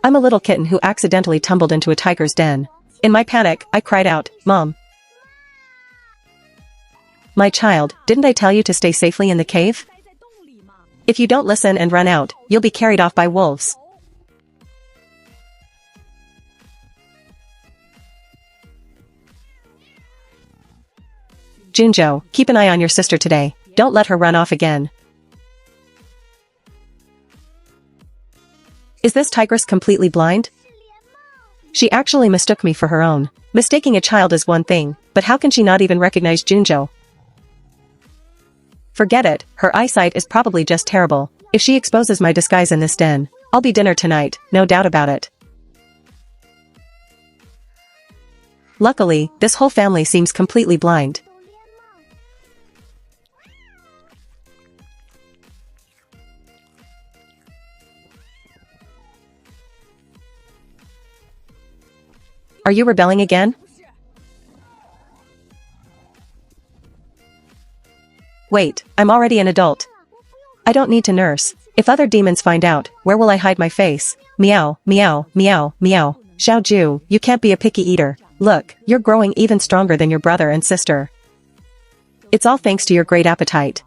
I'm a little kitten who accidentally tumbled into a tiger's den. In my panic, I cried out, "Mom! My child, didn't I tell you to stay safely in the cave? If you don't listen and run out, you'll be carried off by wolves." Junjo, keep an eye on your sister today. Don't let her run off again. Is this tigress completely blind? She actually mistook me for her own. Mistaking a child is one thing, but how can she not even recognize Junjo? Forget it, her eyesight is probably just terrible. If she exposes my disguise in this den, I'll be dinner tonight, no doubt about it. Luckily, this whole family seems completely blind. Are you rebelling again? Wait, I'm already an adult. I don't need to nurse. If other demons find out, where will I hide my face? Meow, meow, meow, meow. Xiaoju, you can't be a picky eater. Look, you're growing even stronger than your brother and sister. It's all thanks to your great appetite.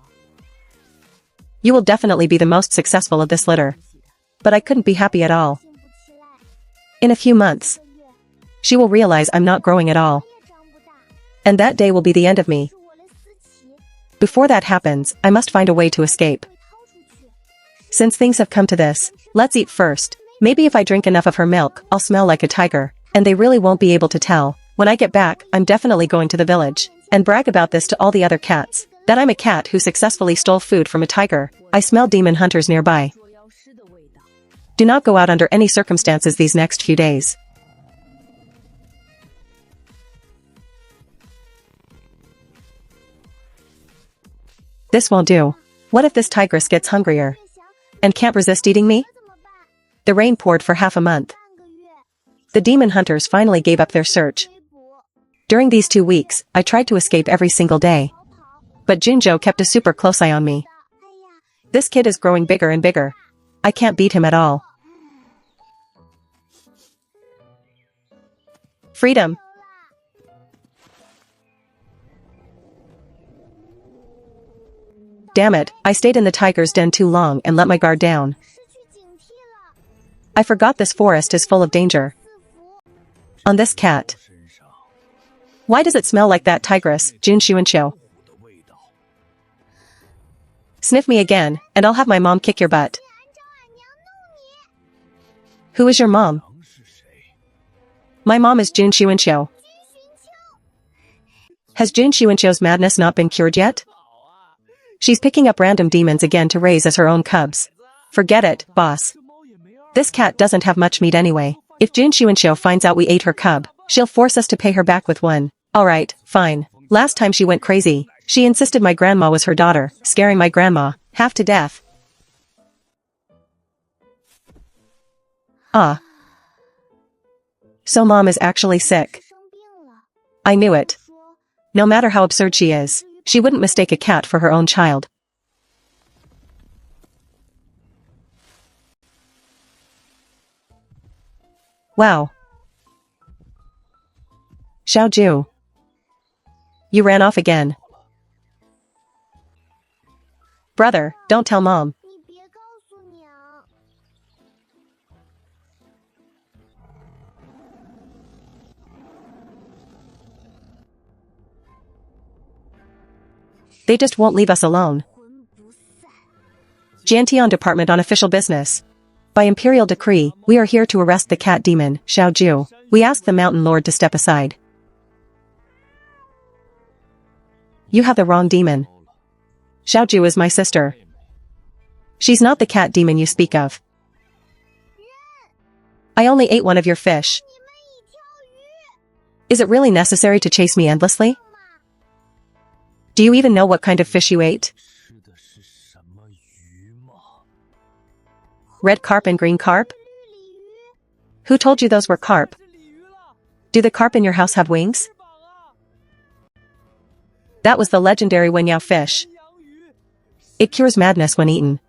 You will definitely be the most successful of this litter. But I couldn't be happy at all. In a few months, she will realize I'm not growing at all. And that day will be the end of me. Before that happens, I must find a way to escape. Since things have come to this, let's eat first. Maybe if I drink enough of her milk, I'll smell like a tiger, and they really won't be able to tell. When I get back, I'm definitely going to the village, and brag about this to all the other cats, that I'm a cat who successfully stole food from a tiger. I smell demon hunters nearby. Do not go out under any circumstances these next few days. This won't do. What if this tigress gets hungrier and can't resist eating me? The rain poured for half a month. The demon hunters finally gave up their search. During these 2 weeks, I tried to escape every single day. But Junjo kept a super close eye on me. This kid is growing bigger and bigger. I can't beat him at all. Freedom! Damn it, I stayed in the tiger's den too long and let my guard down. I forgot this forest is full of danger. On this cat. Why does it smell like that tigress, Junshuensho? Sniff me again, and I'll have my mom kick your butt. Who is your mom? My mom is Junshuensho. Has Junshuensho's madness not been cured yet? She's picking up random demons again to raise as her own cubs. Forget it, boss. This cat doesn't have much meat anyway. If Junshuensho finds out we ate her cub, she'll force us to pay her back with one. Alright, fine. Last time she went crazy. She insisted my grandma was her daughter, scaring my grandma half to death. Ah. So mom is actually sick. I knew it. No matter how absurd she is, she wouldn't mistake a cat for her own child. Wow. Xiaoju. You ran off again. Brother, don't tell mom. They just won't leave us alone. Jiantian Department on official business. By imperial decree, we are here to arrest the cat demon, Xiaoju. We ask the mountain lord to step aside. You have the wrong demon. Xiaoju is my sister. She's not the cat demon you speak of. I only ate one of your fish. Is it really necessary to chase me endlessly? Do you even know what kind of fish you ate? Red carp and green carp? Who told you those were carp? Do the carp in your house have wings? That was the legendary Wenyao fish. It cures madness when eaten.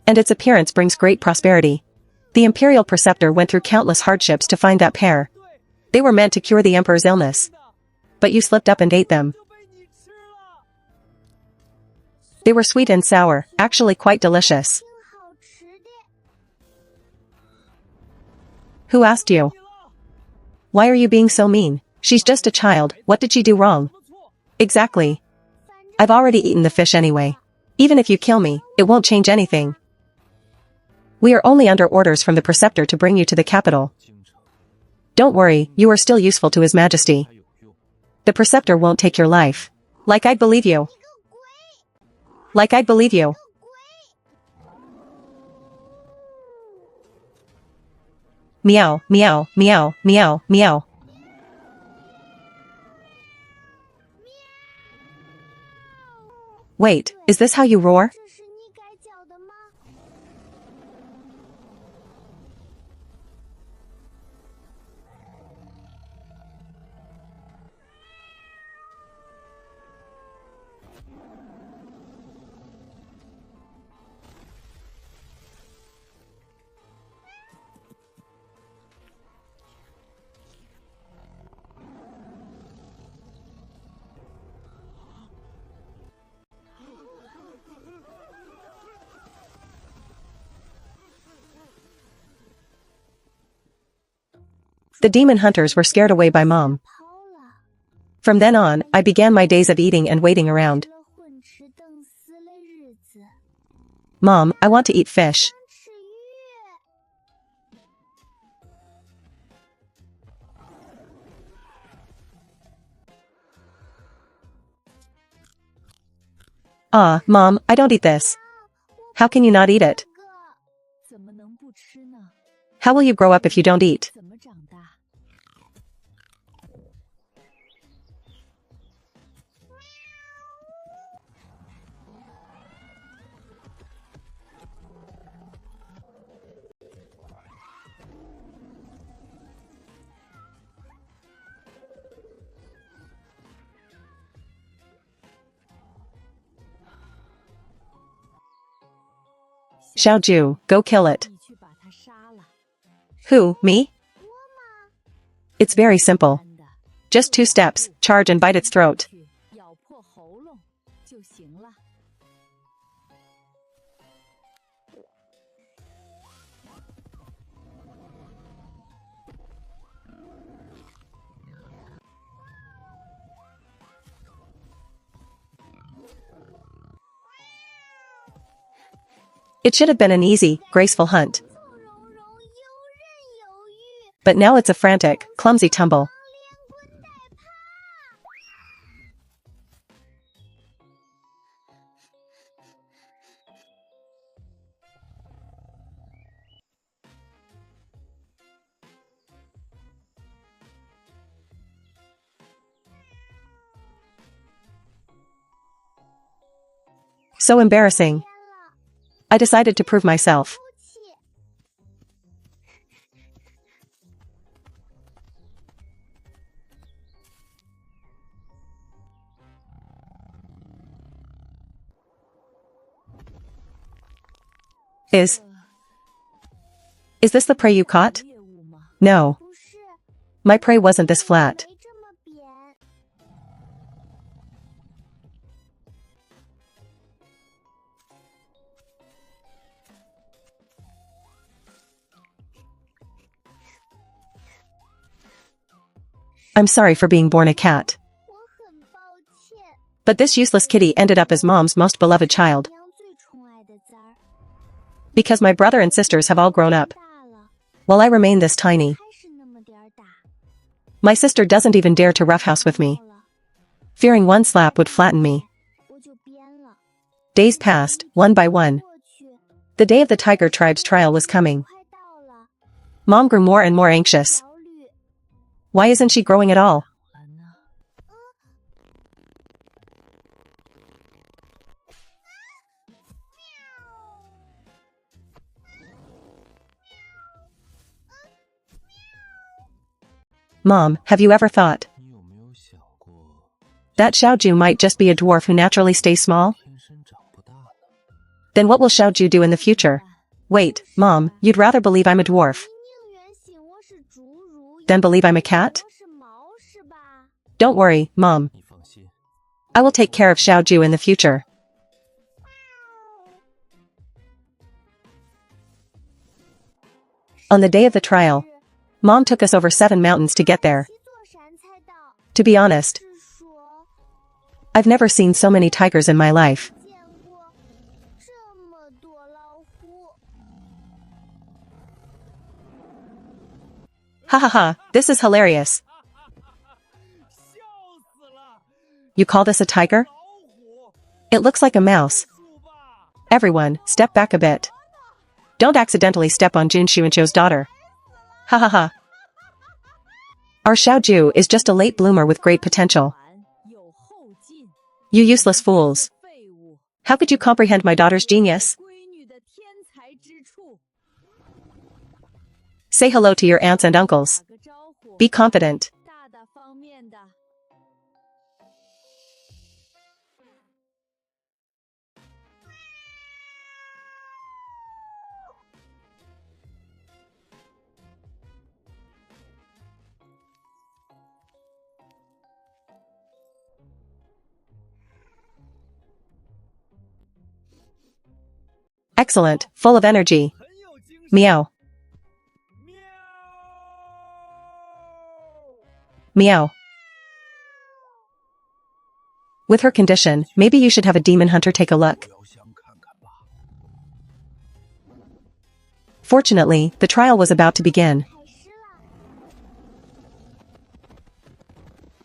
And its appearance brings great prosperity. The Imperial Preceptor went through countless hardships to find that pair. They were meant to cure the Emperor's illness. But you slipped up and ate them. They were sweet and sour, actually quite delicious. Who asked you? Why are you being so mean? She's just a child, what did she do wrong? Exactly. I've already eaten the fish anyway. Even if you kill me, it won't change anything. We are only under orders from the Preceptor to bring you to the capital. Don't worry, you are still useful to His Majesty. The Preceptor won't take your life. Like I'd believe you. Like I'd believe you. Meow, meow, meow, meow, meow. Wait, is this how you roar? The demon hunters were scared away by Mom. From then on, I began my days of eating and waiting around. Mom, I want to eat fish. Ah, Mom, I don't eat this. How can you not eat it? How will you grow up if you don't eat? Xiaoju, go kill it. Who, me? It's very simple. Just 2 steps, charge and bite its throat. It should have been an easy, graceful hunt. But now it's a frantic, clumsy tumble. So embarrassing. I decided to prove myself. Is this the prey you caught? No. My prey wasn't this flat. I'm sorry for being born a cat. But this useless kitty ended up as Mom's most beloved child. Because my brother and sisters have all grown up, while I remain this tiny. My sister doesn't even dare to roughhouse with me, fearing one slap would flatten me. Days passed, one by one. The day of the tiger tribe's trial was coming. Mom grew more and more anxious. Why isn't she growing at all? Mom, have you ever thought that Xiaoju might just be a dwarf who naturally stays small? Then what will Xiaoju do in the future? Wait, Mom, you'd rather believe I'm a dwarf than believe I'm a cat? Don't worry, Mom. I will take care of Xiaoju in the future. On the day of the trial, Mom took us over 7 mountains to get there. To be honest, I've never seen so many tigers in my life. Ha ha ha, this is hilarious. You call this a tiger? It looks like a mouse. Everyone, step back a bit. Don't accidentally step on Jun Xuanzhou's daughter. Ha ha ha. Our Xiaoju is just a late bloomer with great potential. You useless fools. How could you comprehend my daughter's genius? Say hello to your aunts and uncles. Be confident. Excellent, full of energy. Meow. Meow. With her condition, maybe you should have a demon hunter take a look. Fortunately, the trial was about to begin.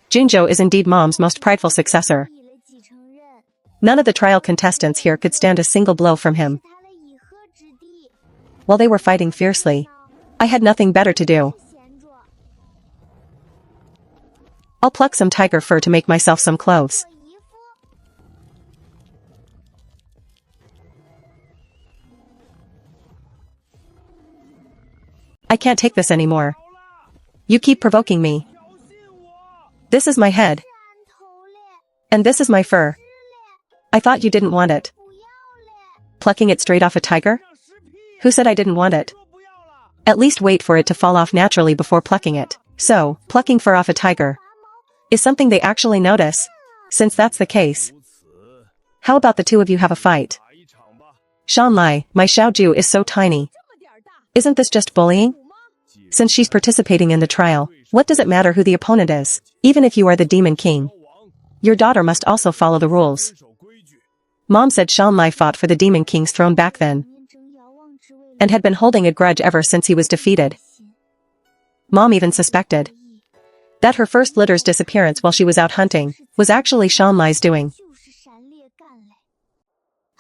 Junzhou is indeed Mom's most prideful successor. None of the trial contestants here could stand a single blow from him. While they were fighting fiercely, I had nothing better to do. I'll pluck some tiger fur to make myself some clothes. I can't take this anymore. You keep provoking me. This is my head. And this is my fur. I thought you didn't want it. Plucking it straight off a tiger? Who said I didn't want it? At least wait for it to fall off naturally before plucking it. So, plucking fur off a tiger is something they actually notice. Since that's the case, how about the two of you have a fight? Shanlai, my Xiaoju is so tiny. Isn't this just bullying? Since she's participating in the trial, what does it matter who the opponent is? Even if you are the Demon King, your daughter must also follow the rules. Mom said Shanlai fought for the Demon King's throne back then, and had been holding a grudge ever since he was defeated. Mom even suspected that her first litter's disappearance while she was out hunting was actually Shanlai's doing.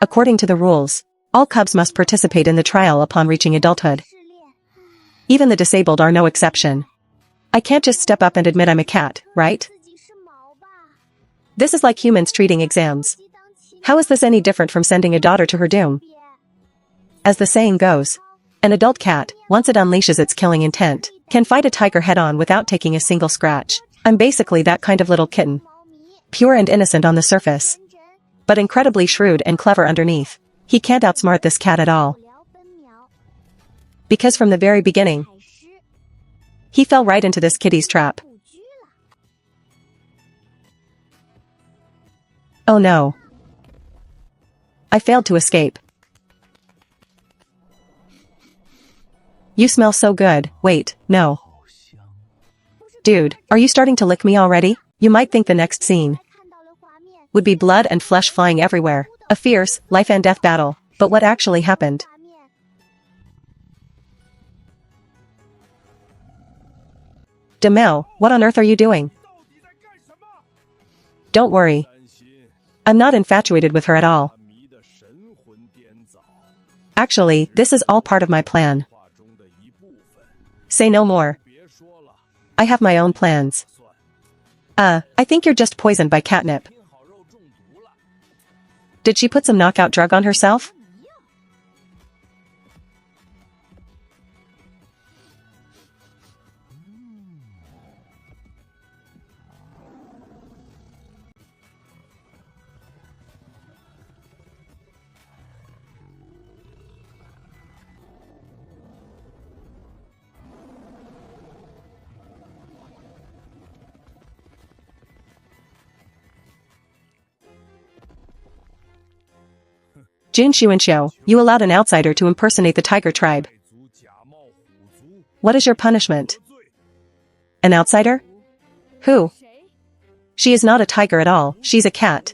According to the rules, all cubs must participate in the trial upon reaching adulthood. Even the disabled are no exception. I can't just step up and admit I'm a cat, right? This is like humans treating exams. How is this any different from sending a daughter to her doom? As the saying goes, an adult cat, once it unleashes its killing intent, can fight a tiger head-on without taking a single scratch. I'm basically that kind of little kitten. Pure and innocent on the surface, but incredibly shrewd and clever underneath. He can't outsmart this cat at all. Because from the very beginning, he fell right into this kitty's trap. Oh no. I failed to escape. You smell so good. Wait, no. Dude, are you starting to lick me already? You might think the next scene would be blood and flesh flying everywhere. A fierce, life and death battle. But what actually happened? Demel, what on earth are you doing? Don't worry. I'm not infatuated with her at all. Actually, this is all part of my plan. Say no more. I have my own plans. I think you're just poisoned by catnip. Did she put some knockout drug on herself? Jun Xuanxiu, you allowed an outsider to impersonate the tiger tribe. What is your punishment? An outsider? Who? She is not a tiger at all, she's a cat.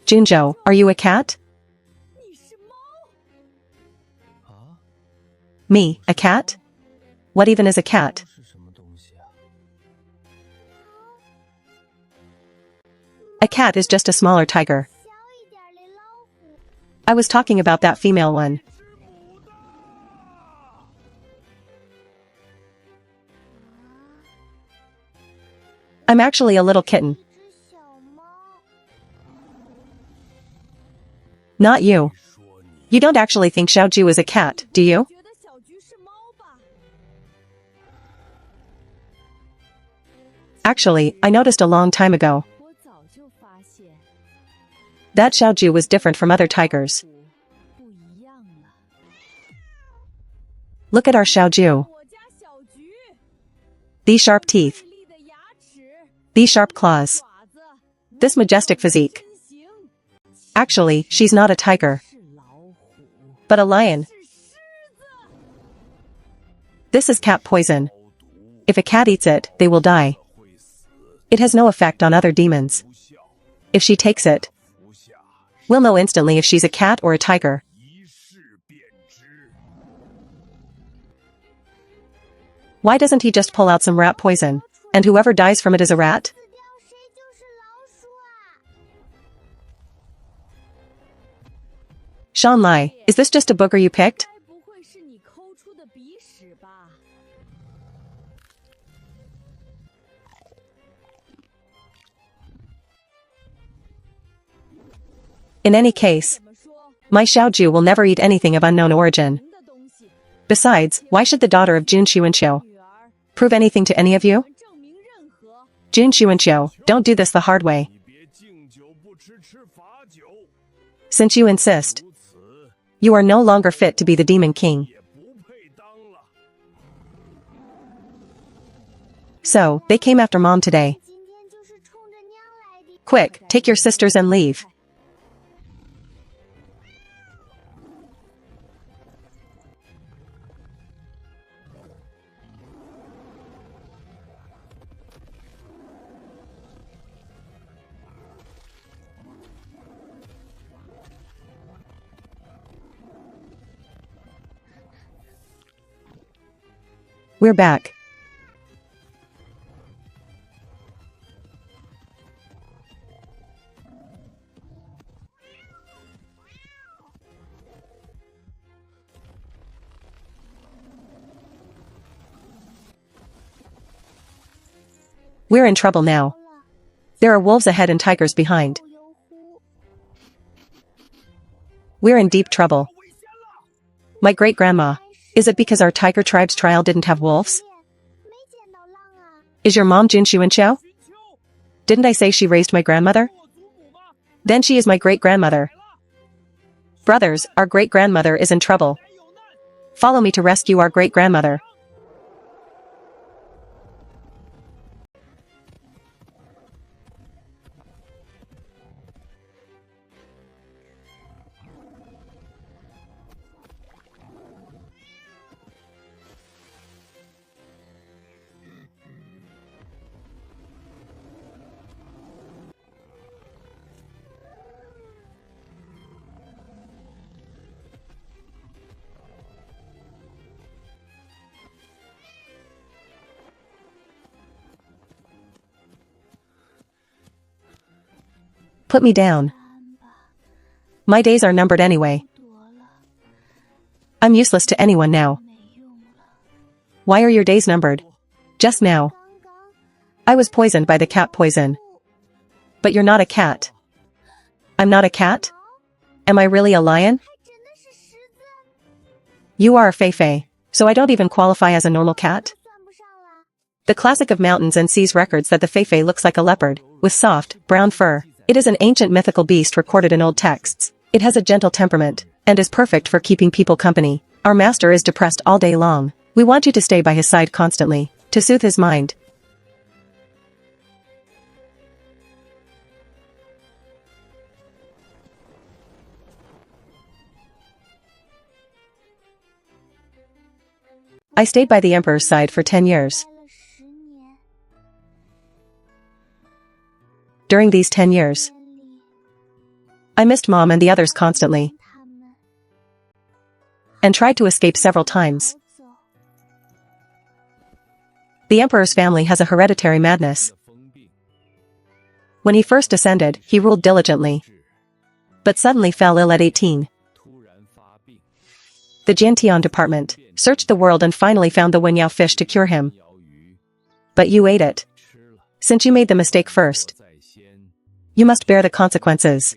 Junzhou, are you a cat? Me, a cat? What even is a cat? A cat is just a smaller tiger. I was talking about that female one. I'm actually a little kitten. Not you. You don't actually think Xiaoju is a cat, do you? Actually, I noticed a long time ago. That Xiaoju was different from other tigers. Look at our Xiaoju. These sharp teeth. These sharp claws. This majestic physique. Actually, she's not a tiger, but a lion. This is cat poison. If a cat eats it, they will die. It has no effect on other demons. If she takes it, we'll know instantly if she's a cat or a tiger. Why doesn't he just pull out some rat poison, and whoever dies from it is a rat? Shan Lai, is this just a booger you picked? In any case, my Xiaoju will never eat anything of unknown origin. Besides, why should the daughter of Jun Xuanxiu prove anything to any of you? Jun Xuanxiu, don't do this the hard way. Since you insist, you are no longer fit to be the Demon King. So, they came after Mom today. Quick, take your sisters and leave. We're back. We're in trouble now. There are wolves ahead and tigers behind. We're in deep trouble. My great-grandma, is it because our tiger tribe's trial didn't have wolves? Is your mom Jun Xuanxiu? Didn't I say she raised my grandmother? Then she is my great-grandmother. Brothers, our great-grandmother is in trouble. Follow me to rescue our great-grandmother. Put me down. My days are numbered anyway. I'm useless to anyone now. Why are your days numbered? Just now, I was poisoned by the cat poison. But you're not a cat. I'm not a cat? Am I really a lion? You are a Feifei, so I don't even qualify as a normal cat? The classic of mountains and seas records that the Feifei looks like a leopard, with soft, brown fur. It is an ancient mythical beast recorded in old texts. It has a gentle temperament, and is perfect for keeping people company. Our master is depressed all day long. We want you to stay by his side constantly, to soothe his mind. I stayed by the emperor's side for 10 years. During these 10 years, I missed mom and the others constantly, and tried to escape several times. The emperor's family has a hereditary madness. When he first ascended, he ruled diligently, but suddenly fell ill at 18. The Jiantian department searched the world and finally found the Wenyao fish to cure him. But you ate it. Since you made the mistake first, you must bear the consequences.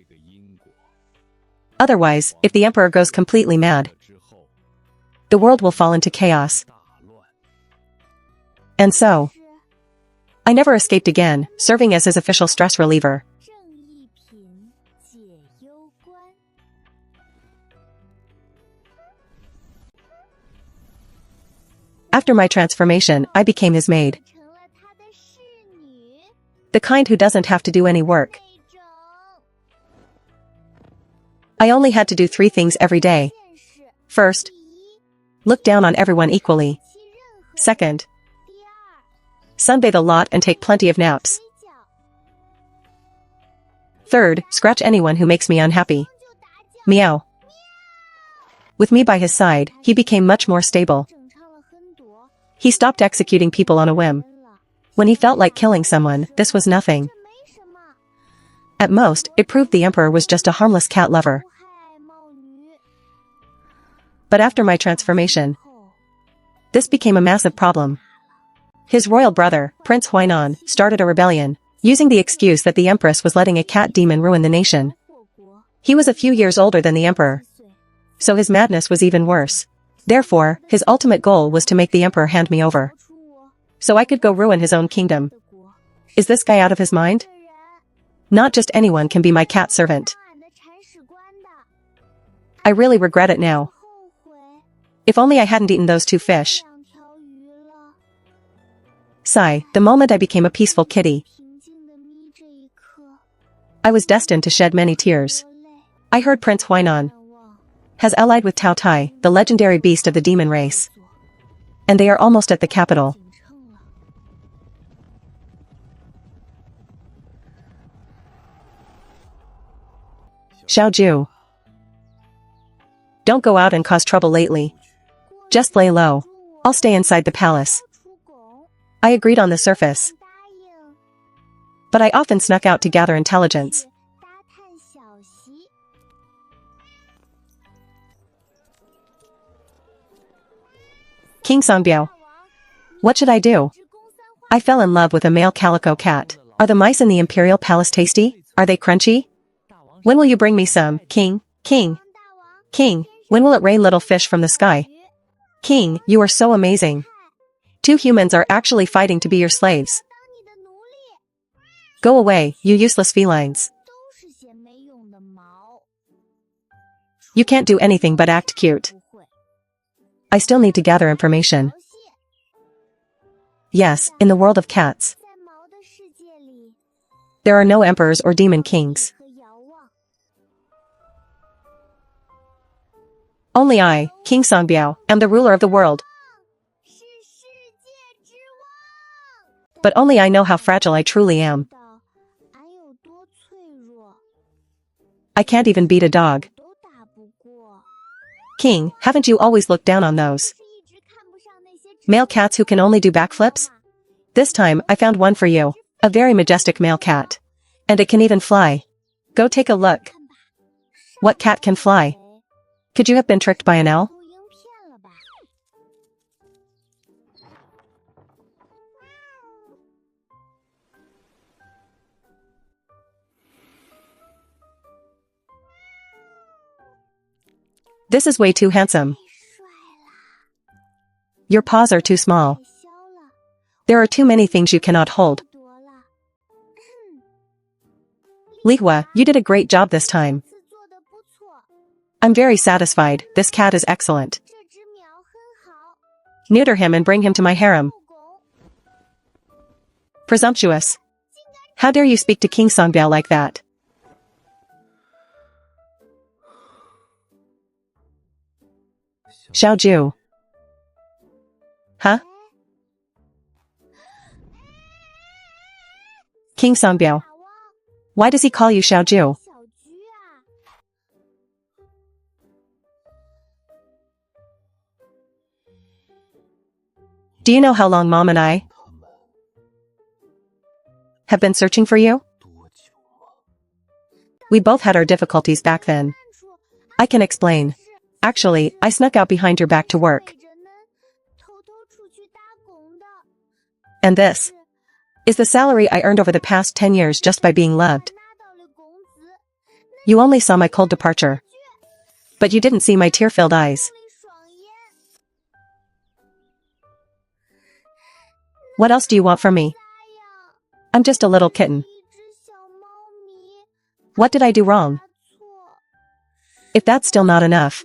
Otherwise, if the emperor goes completely mad, the world will fall into chaos. And so, I never escaped again, serving as his official stress reliever. After my transformation, I became his maid. The kind who doesn't have to do any work. I only had to do 3 things every day. First, look down on everyone equally. Second, sunbathe a lot and take plenty of naps. Third, scratch anyone who makes me unhappy. Meow. With me by his side, he became much more stable. He stopped executing people on a whim. When he felt like killing someone, this was nothing. At most, it proved the emperor was just a harmless cat lover. But after my transformation, this became a massive problem. His royal brother, Prince Huainan, started a rebellion, using the excuse that the empress was letting a cat demon ruin the nation. He was a few years older than the emperor, so his madness was even worse. Therefore, his ultimate goal was to make the emperor hand me over, so I could go ruin his own kingdom. Is this guy out of his mind? Not just anyone can be my cat servant. I really regret it now. If only I hadn't eaten those 2 fish. Sigh, the moment I became a peaceful kitty, I was destined to shed many tears. I heard Prince Huainan has allied with Tao Tai, the legendary beast of the demon race, and they are almost at the capital. Xiaoju, don't go out and cause trouble lately. Just lay low. I'll stay inside the palace. I agreed on the surface, but I often snuck out to gather intelligence. King Songbiao, what should I do? I fell in love with a male calico cat. Are the mice in the imperial palace tasty? Are they crunchy? When will you bring me some, King? King? King, when will it rain little fish from the sky? King, you are so amazing. 2 humans are actually fighting to be your slaves. Go away, you useless felines. You can't do anything but act cute. I still need to gather information. Yes, in the world of cats, there are no emperors or demon kings. Only I, King Songbiao, am the ruler of the world. But only I know how fragile I truly am. I can't even beat a dog. King, haven't you always looked down on those male cats who can only do backflips? This time, I found one for you. A very majestic male cat. And it can even fly. Go take a look. What cat can fly? Could you have been tricked by an owl? This is way too handsome. Your paws are too small. There are too many things you cannot hold. Li Hua, you did a great job this time. I'm very satisfied, this cat is excellent. Neuter him and bring him to my harem. Presumptuous. How dare you speak to King Songbiao like that? Xiaoju. Huh? King Songbiao. Why does he call you Xiaoju? Do you know how long Mom and I have been searching for you? We both had our difficulties back then. I can explain. Actually, I snuck out behind your back to work. And this is the salary I earned over the past 10 years just by being loved. You only saw my cold departure. But you didn't see my tear-filled eyes. What else do you want from me? I'm just a little kitten. What did I do wrong? If that's still not enough,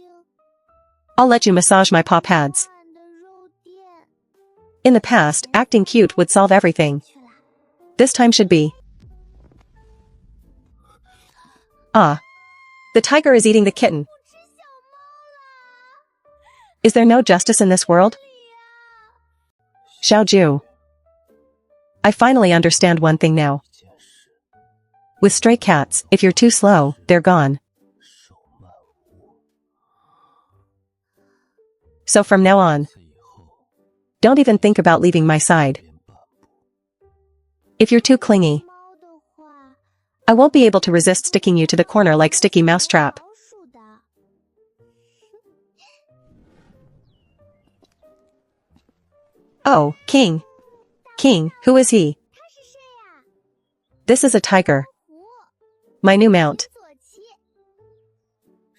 I'll let you massage my paw pads. In the past, acting cute would solve everything. This time should be. Ah. The tiger is eating the kitten. Is there no justice in this world? Xiaoju. I finally understand one thing now. With stray cats, if you're too slow, they're gone. So from now on, don't even think about leaving my side. If you're too clingy, I won't be able to resist sticking you to the corner like sticky mousetrap. Oh, King. King, who is he? This is a tiger. My new mount.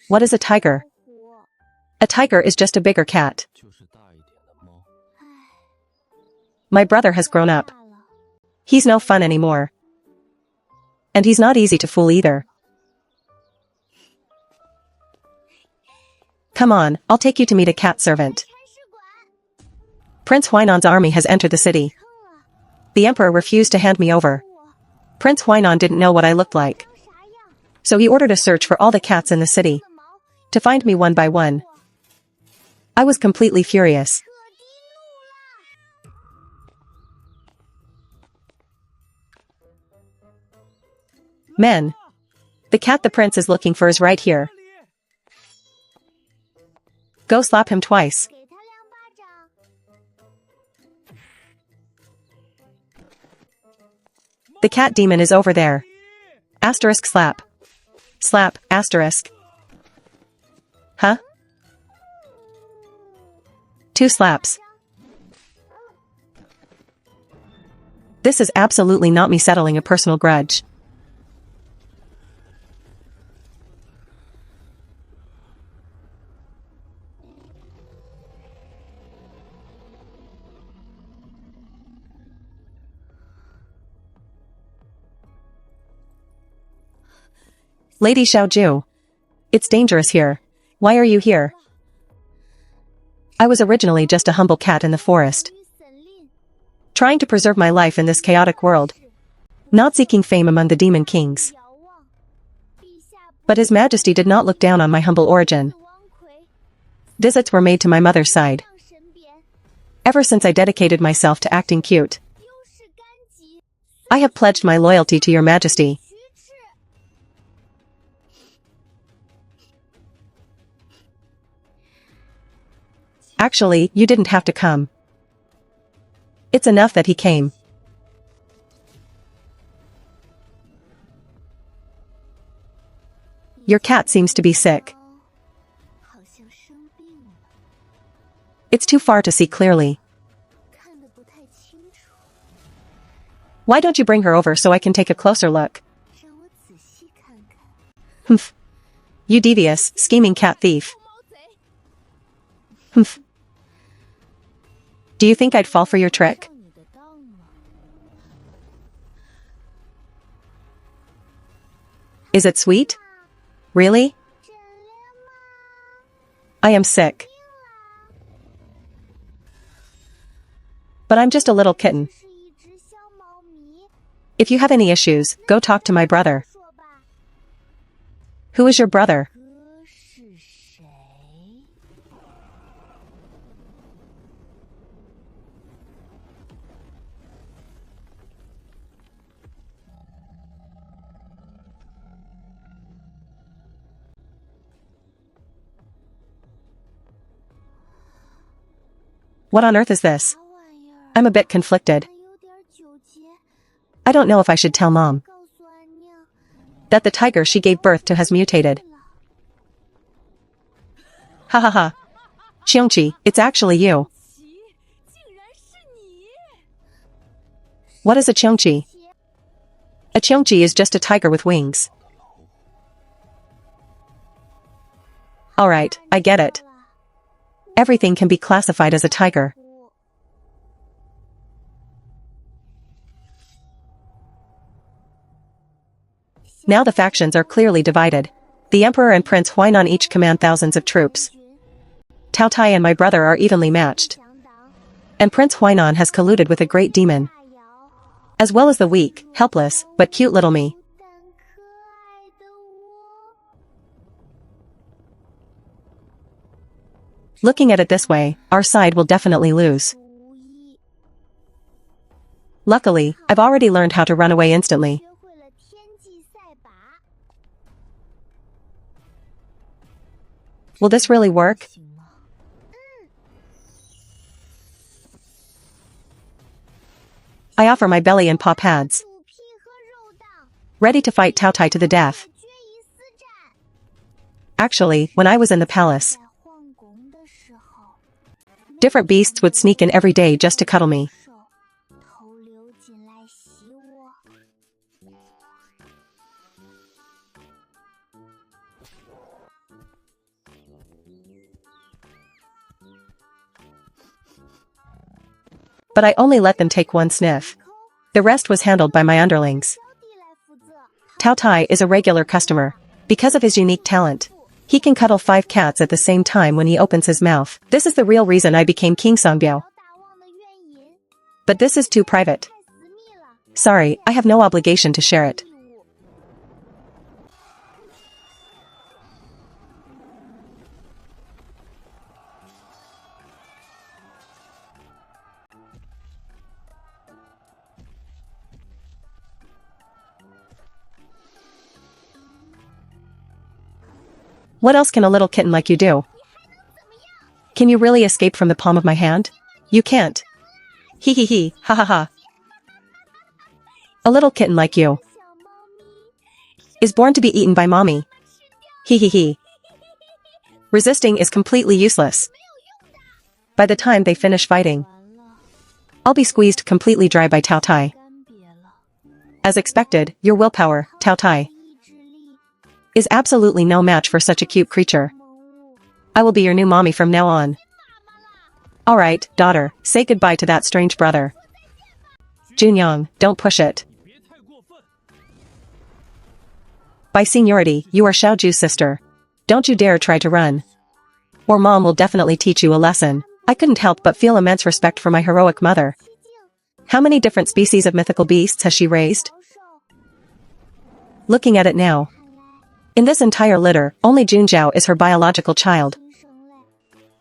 What is a tiger? A tiger is just a bigger cat. My brother has grown up. He's no fun anymore. And he's not easy to fool either. Come on, I'll take you to meet a cat servant. Prince Huainan's army has entered the city. The emperor refused to hand me over. Prince Huainan didn't know what I looked like. So he ordered a search for all the cats in the city. To find me one by one. I was completely furious. Men. The cat the prince is looking for is right here. Go slap him twice. The cat demon is over there. Asterisk slap. Slap, asterisk. Huh? 2 slaps. This is absolutely not me settling a personal grudge. Lady Xiaoju. It's dangerous here. Why are you here? I was originally just a humble cat in the forest. Trying to preserve my life in this chaotic world. Not seeking fame among the demon kings. But His Majesty did not look down on my humble origin. Visits were made to my mother's side. Ever since I dedicated myself to acting cute. I have pledged my loyalty to your Majesty. Actually, you didn't have to come. It's enough that he came. Your cat seems to be sick. It's too far to see clearly. Why don't you bring her over so I can take a closer look? Humph. You devious, scheming cat thief. Humph. Do you think I'd fall for your trick? Is it sweet? Really? I am sick. But I'm just a little kitten. If you have any issues, go talk to my brother. Who is your brother? What on earth is this? I'm a bit conflicted. I don't know if I should tell Mom that the tiger she gave birth to has mutated. Ha ha ha. Xiongqi, it's actually you. What is a Qiongqi? A Qiongqi is just a tiger with wings. Alright, I get it. Everything can be classified as a tiger. Now the factions are clearly divided. The Emperor and Prince Huainan each command thousands of troops. Tao Tai and my brother are evenly matched. And Prince Huainan has colluded with a great demon. As well as the weak, helpless, but cute little me. Looking at it this way, our side will definitely lose. Luckily, I've already learned how to run away instantly. Will this really work? I offer my belly and paw pads. Ready to fight Tao Tai to the death. Actually, when I was in the palace, different beasts would sneak in every day just to cuddle me. But I only let them take one sniff. The rest was handled by my underlings. Tao Tai is a regular customer. Because of his unique talent, he can cuddle 5 cats at the same time when he opens his mouth. This is the real reason I became King Songbiao. But this is too private. Sorry, I have no obligation to share it. What else can a little kitten like you do? Can you really escape from the palm of my hand? You can't. Hee hee hee, ha ha ha. A little kitten like you is born to be eaten by mommy. Hee hee hee. Resisting is completely useless. By the time they finish fighting, I'll be squeezed completely dry by Tao Tai. As expected, your willpower, Tao Tai, is absolutely no match for such a cute creature. I will be your new mommy from now on. Alright, daughter, say goodbye to that strange brother. Junyang, don't push it. By seniority, you are Xiaoju's sister. Don't you dare try to run. Or mom will definitely teach you a lesson. I couldn't help but feel immense respect for my heroic mother. How many different species of mythical beasts has she raised? Looking at it now, in this entire litter, only Junjiao is her biological child.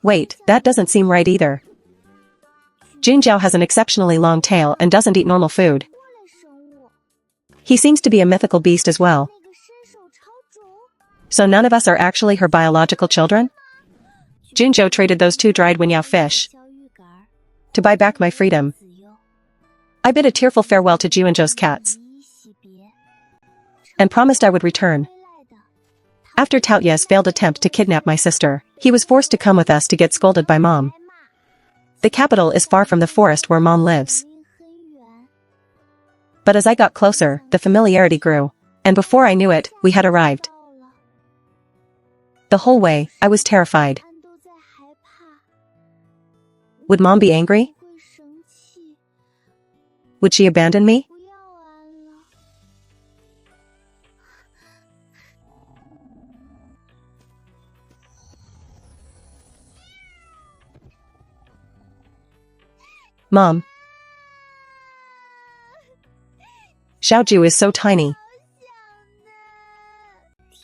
Wait, that doesn't seem right either. Junjiao has an exceptionally long tail and doesn't eat normal food. He seems to be a mythical beast as well. So none of us are actually her biological children? Junjiao traded those 2 dried Wenyao fish to buy back my freedom. I bid a tearful farewell to Juanzhou's cats and promised I would return. After Taoye's failed attempt to kidnap my sister, he was forced to come with us to get scolded by mom. The capital is far from the forest where mom lives. But as I got closer, the familiarity grew, and before I knew it, we had arrived. The whole way, I was terrified. Would mom be angry? Would she abandon me? Mom. Xiaoju is so tiny.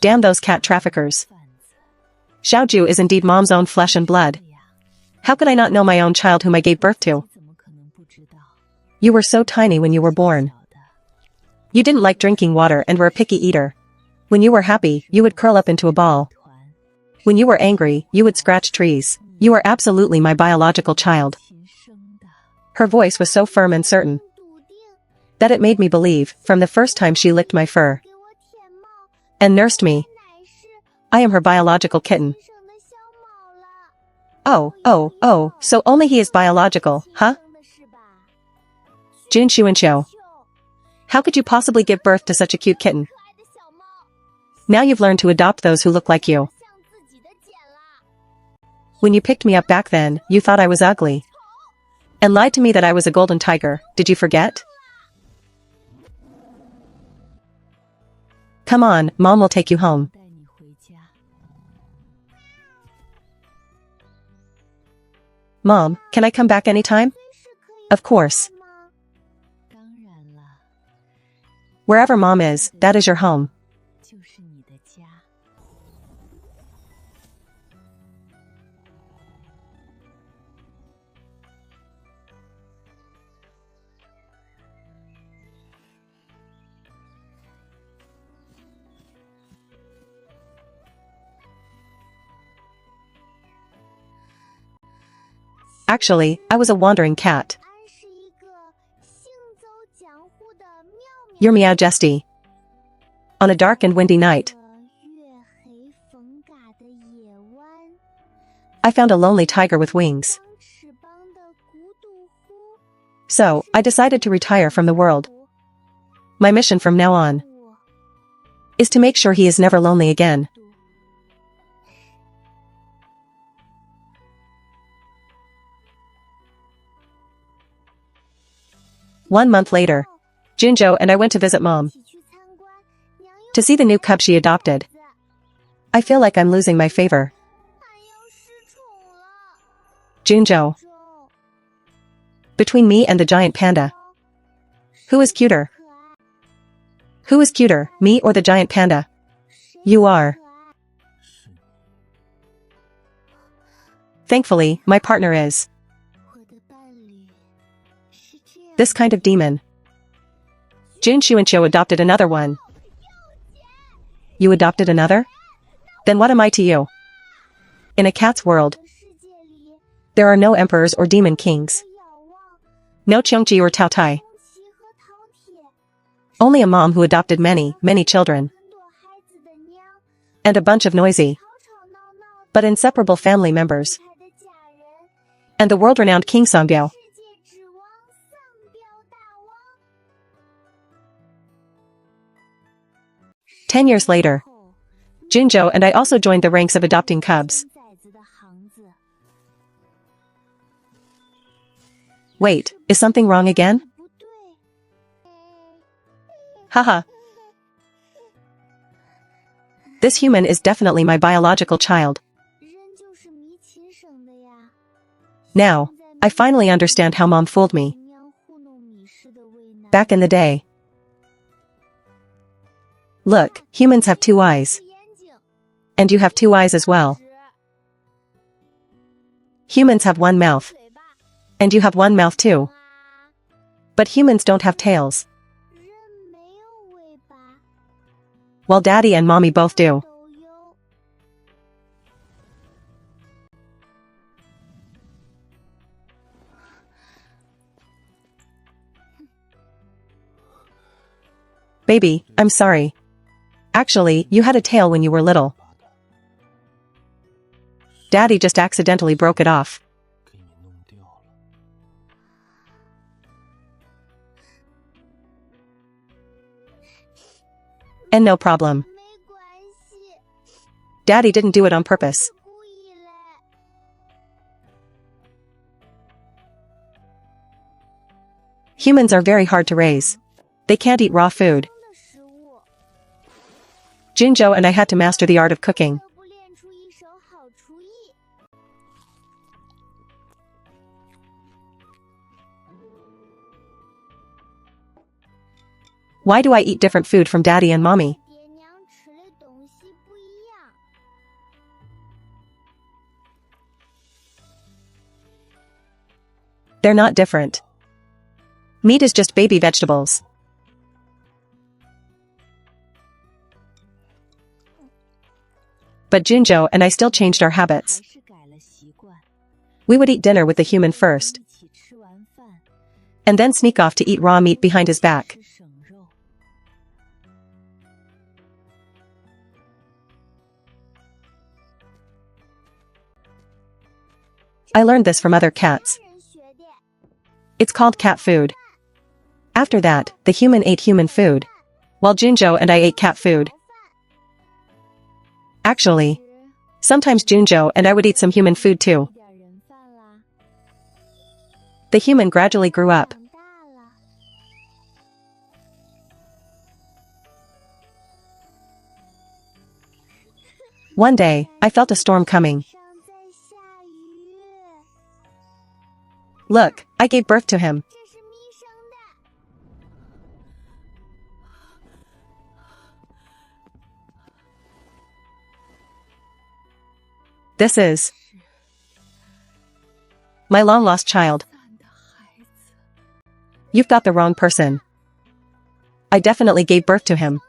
Damn those cat traffickers. Xiaoju is indeed mom's own flesh and blood. How could I not know my own child whom I gave birth to? You were so tiny when you were born. You didn't like drinking water and were a picky eater. When you were happy, you would curl up into a ball. When you were angry, you would scratch trees. You are absolutely my biological child. Her voice was so firm and certain that it made me believe from the first time she licked my fur and nursed me. I am her biological kitten. Oh, so only he is biological, huh? Jin Shuanqiu. How could you possibly give birth to such a cute kitten? Now you've learned to adopt those who look like you. When you picked me up back then, you thought I was ugly and lied to me that I was a golden tiger. Did you forget? Come on, Mom will take you home. Mom, can I come back anytime? Of course. Wherever Mom is, that is your home. Actually, I was a wandering cat. You're meow jesty. On a dark and windy night, I found a lonely tiger with wings. So, I decided to retire from the world. My mission from now on is to make sure he is never lonely again. One month later, Junjo and I went to visit Mom to see the new cub she adopted. I feel like I'm losing my favor. Junjo. Between me and the giant panda, who is cuter? Who is cuter, me or the giant panda? You are. Thankfully, my partner is this kind of demon. Jin Shuanqiu adopted another one. You adopted another? Then what am I to you? In a cat's world, there are no emperors or demon kings. No Cheongji or Taotai. Only a mom who adopted many, many children. And a bunch of noisy, but inseparable family members. And the world-renowned King Songbiao. 10 years later, Junjo and I also joined the ranks of adopting cubs. Wait, is something wrong again? Haha. This human is definitely my biological child. Now, I finally understand how Mom fooled me back in the day. Look, humans have 2 eyes. And you have 2 eyes as well. Humans have 1 mouth. And you have 1 mouth too. But humans don't have tails. While Daddy and Mommy both do. Baby, I'm sorry. Actually, you had a tail when you were little. Daddy just accidentally broke it off. And no problem. Daddy didn't do it on purpose. Humans are very hard to raise. They can't eat raw food. Junjo and I had to master the art of cooking. Why do I eat different food from Daddy and Mommy? They're not different. Meat is just baby vegetables. But Junjo and I still changed our habits. We would eat dinner with the human first. and then sneak off to eat raw meat behind his back. I learned this from other cats. It's called cat food. After that, the human ate human food, while Junjo and I ate cat food. Actually, sometimes Junjo and I would eat some human food too. The human gradually grew up. One day, I felt a storm coming. Look, I gave birth to him. This is my long-lost child. You've got the wrong person. I definitely gave birth to him.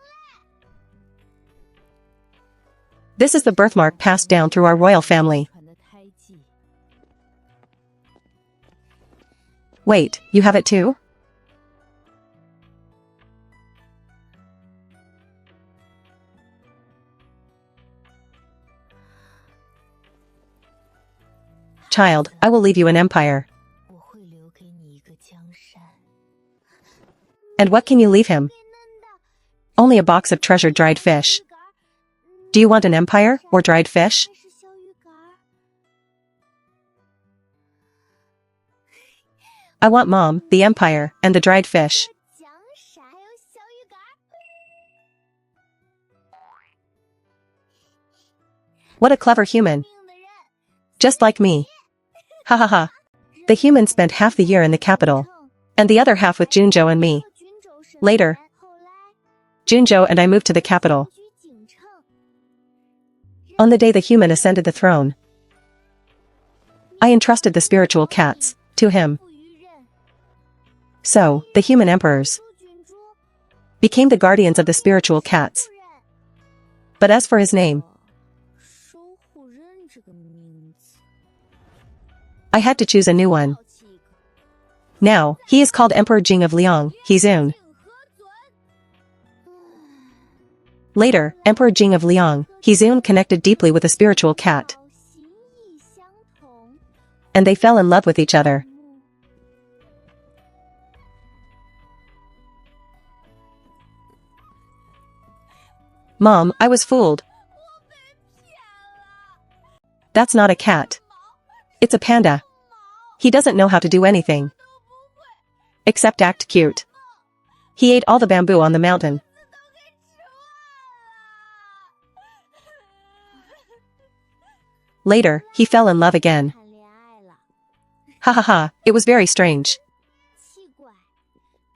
This is the birthmark passed down through our royal family. Wait, you have it too? Child, I will leave you an empire. And what can you leave him? Only a box of treasured dried fish. Do you want an empire or dried fish? I want Mom, the empire, and the dried fish. What a clever human. Just like me. Ha ha ha. The human spent half the year in the capital, and the other half with Junjo and me. Later, Junjo and I moved to the capital. On the day the human ascended the throne, I entrusted the spiritual cats to him. So, the human emperors became the guardians of the spiritual cats. But as for his name, I had to choose a new one. Now, he is called Emperor Jing of Liang, Hizun. Later, Emperor Jing of Liang, Hizun connected deeply with a spiritual cat. And they fell in love with each other. Mom, I was fooled. That's not a cat. It's a panda. He doesn't know how to do anything except act cute. He ate all the bamboo on the mountain. Later, he fell in love again. Ha ha ha, it was very strange.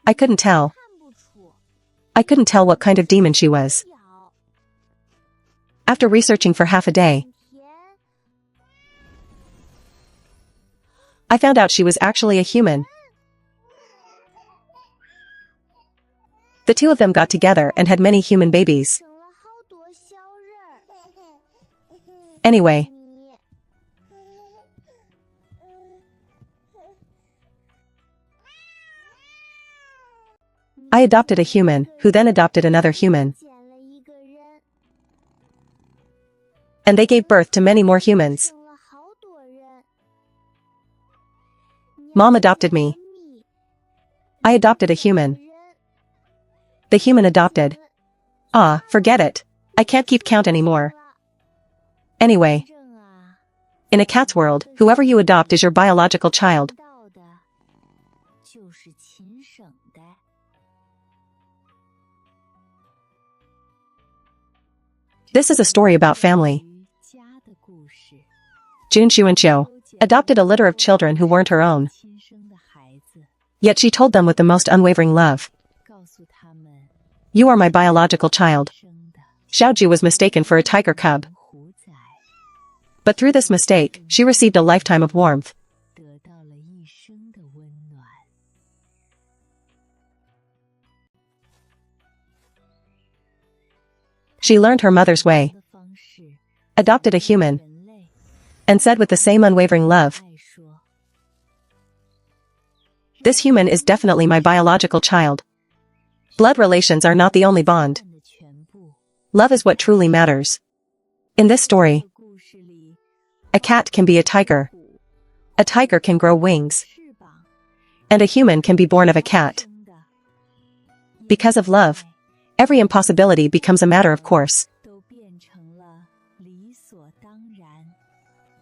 I couldn't tell. I couldn't tell what kind of demon she was. After researching for half a day, I found out she was actually a human. The two of them got together and had many human babies. Anyway, I adopted a human, who then adopted another human. And they gave birth to many more humans. Mom adopted me. I adopted a human. The human adopted. Ah, forget it. I can't keep count anymore. Anyway, in a cat's world, whoever you adopt is your biological child. This is a story about family. Junshu and Qiu adopted a litter of children who weren't her own. Yet she told them with the most unwavering love, "You are my biological child." Xiaoju was mistaken for a tiger cub. But through this mistake, she received a lifetime of warmth. She learned her mother's way, adopted a human, and said with the same unwavering love, This human is definitely my biological child. Blood relations are not the only bond. Love is what truly matters. In this story, a cat can be a tiger can grow wings, and a human can be born of a cat. Because of love, every impossibility becomes a matter of course.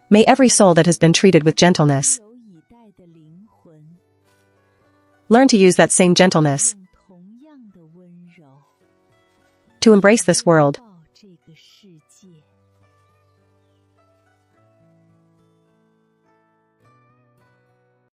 May every soul that has been treated with gentleness learn to use that same gentleness to embrace this world.